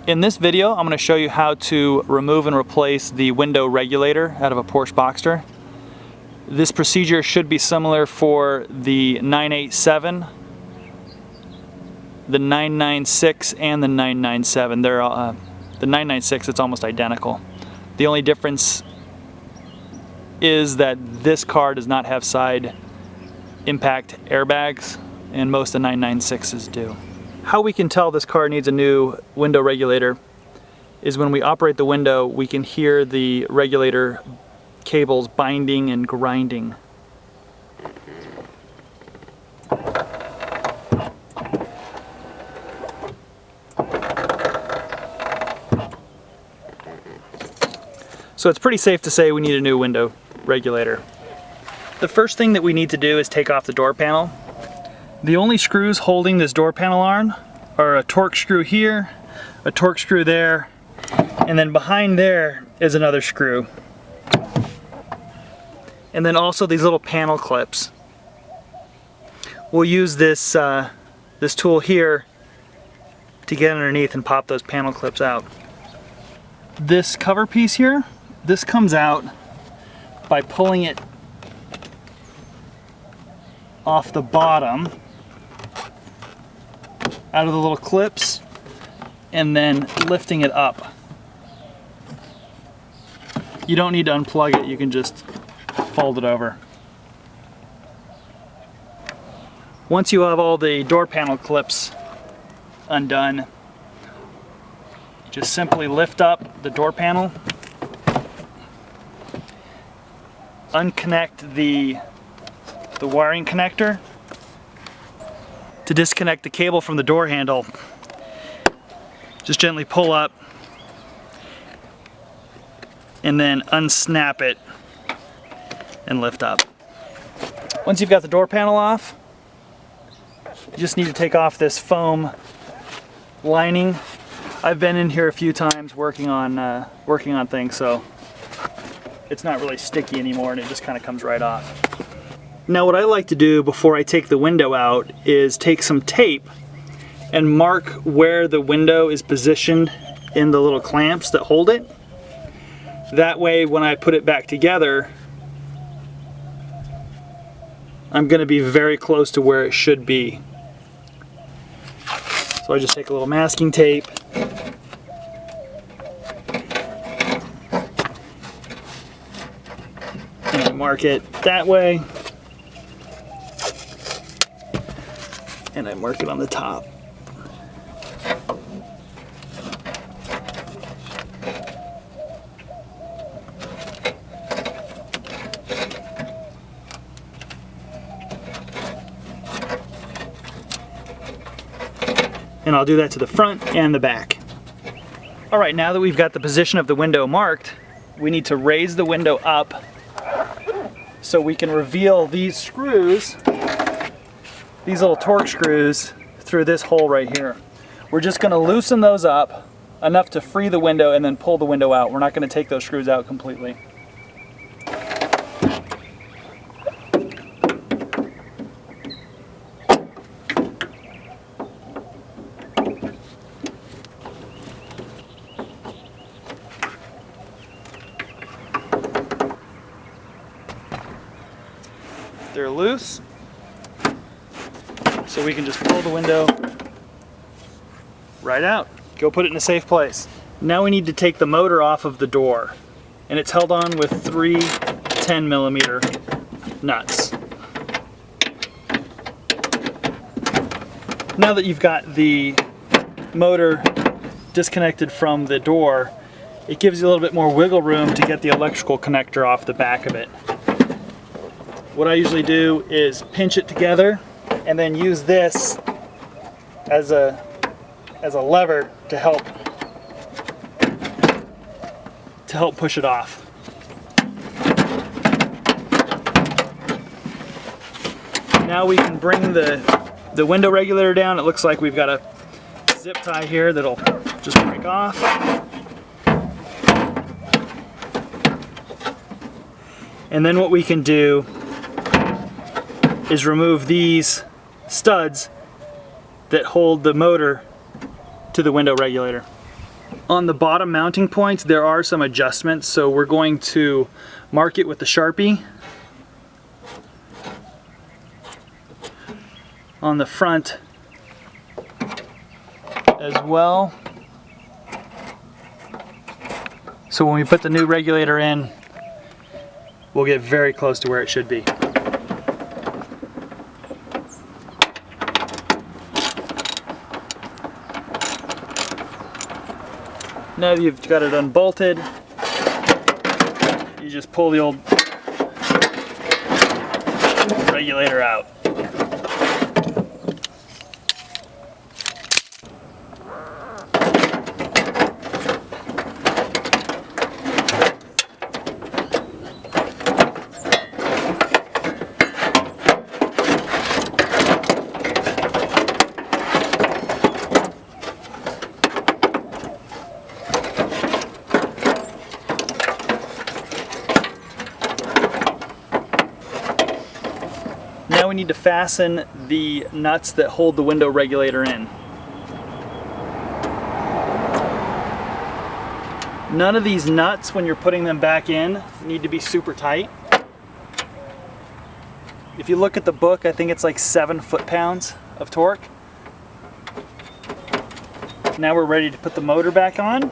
In this video, I'm going to show you how to remove and replace the window regulator out of a Porsche Boxster. This procedure should be similar for the 987, the 996, and the 997. They're the 996, it's almost identical. The only difference is that this car does not have side impact airbags, and most of the 996s do. How we can tell this car needs a new window regulator is when we operate the window, we can hear the regulator cables binding and grinding. So it's pretty safe to say we need a new window regulator. The first thing that we need to do is take off the door panel. The only screws holding this door panel on are a torque screw here, a torque screw there, and then behind there is another screw. And then also these little panel clips. We'll use this, this tool here to get underneath and pop those panel clips out. This cover piece here, this comes out by pulling it off the bottom out of the little clips and then lifting it up. You don't need to unplug it, you can just fold it over. Once you have all the door panel clips undone, you just simply lift up the door panel, unconnect the wiring connector. To disconnect the cable from the door handle, just gently pull up and then unsnap it and lift up. Once you've got the door panel off, you just need to take off this foam lining. I've been in here a few times working on things, so it's not really sticky anymore and it just kind of comes right off. Now what I like to do before I take the window out is take some tape and mark where the window is positioned in the little clamps that hold it. That way when I put it back together, I'm going to be very close to where it should be. So I just take a little masking tape and I mark it that way. And I mark it on the top. And I'll do that to the front and the back. All right, now that we've got the position of the window marked, we need to raise the window up so we can reveal these screws, these little torque screws, through this hole right here. We're just going to loosen those up enough to free the window and then pull the window out. We're not going to take those screws out completely. They're loose, so we can just pull the window right out. Go put it in a safe place. Now we need to take the motor off of the door, and it's held on with 3 10mm nuts. Now that you've got the motor disconnected from the door, it gives you a little bit more wiggle room to get the electrical connector off the back of it. What I usually do is pinch it together and then use this as a lever to help push it off. Now we can bring the window regulator down. It looks like we've got a zip tie here that'll just break off. And then what we can do is remove these studs that hold the motor to the window regulator. On the bottom mounting points, there are some adjustments, so we're going to mark it with the Sharpie. On the front as well. So when we put the new regulator in, we'll get very close to where it should be. Now that you've got it unbolted, you just pull the old regulator out. Now we need to fasten the nuts that hold the window regulator in. None of these nuts, when you're putting them back in, need to be super tight. If you look at the book, I think it's like 7 foot-pounds of torque. Now we're ready to put the motor back on.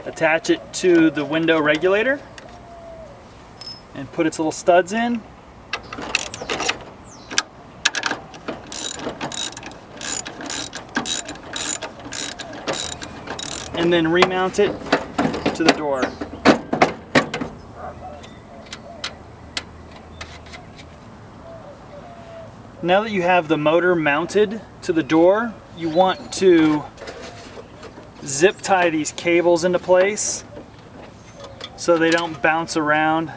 Attach it to the window regulator and put its little studs in. And then remount it to the door. Now that you have the motor mounted to the door, you want to zip tie these cables into place so they don't bounce around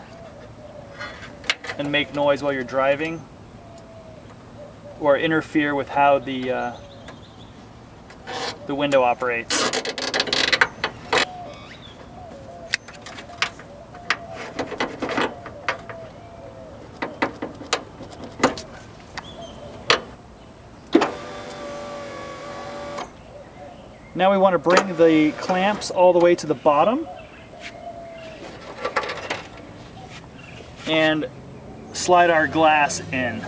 and make noise while you're driving or interfere with how the window operates. Now we want to bring the clamps all the way to the bottom and slide our glass in.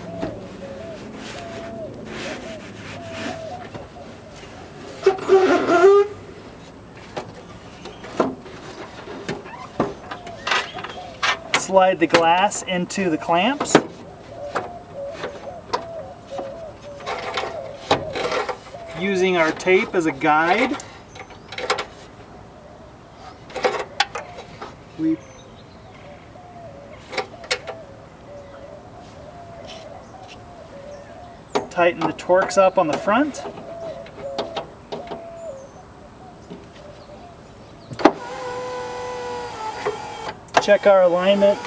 Slide the glass into the clamps. Using our tape as a guide, we tighten the Torx up on the front. Check our alignment.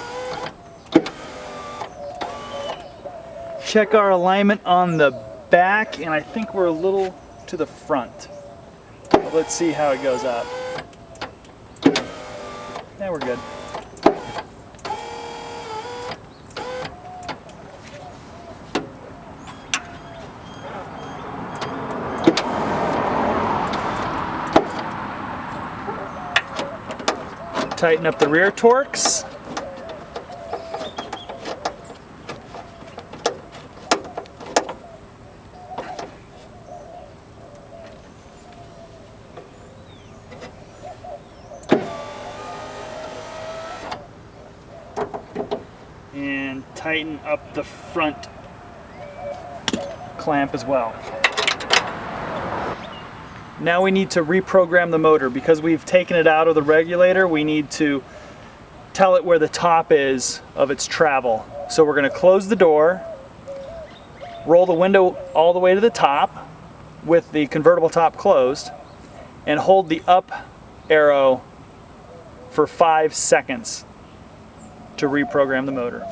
Check our alignment on the back, and I think we're a little to the front. But let's see how it goes up. Yeah, we're good. Tighten up the rear Torx. And tighten up the front clamp as well. Now we need to reprogram the motor. Because we've taken it out of the regulator, we need to tell it where the top is of its travel. So we're going to close the door, roll the window all the way to the top with the convertible top closed, and hold the up arrow for 5 seconds to reprogram the motor.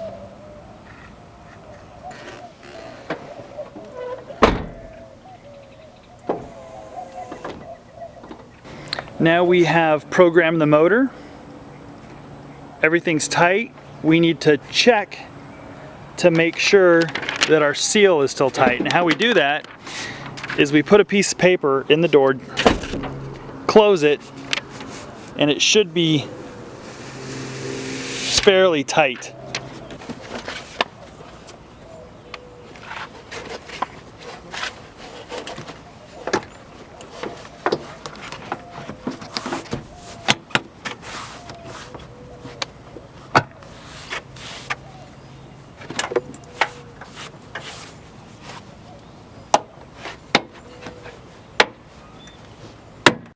Now we have programmed the motor. Everything's tight. We need to check to make sure that our seal is still tight. And how we do that is we put a piece of paper in the door, close it, and it should be fairly tight.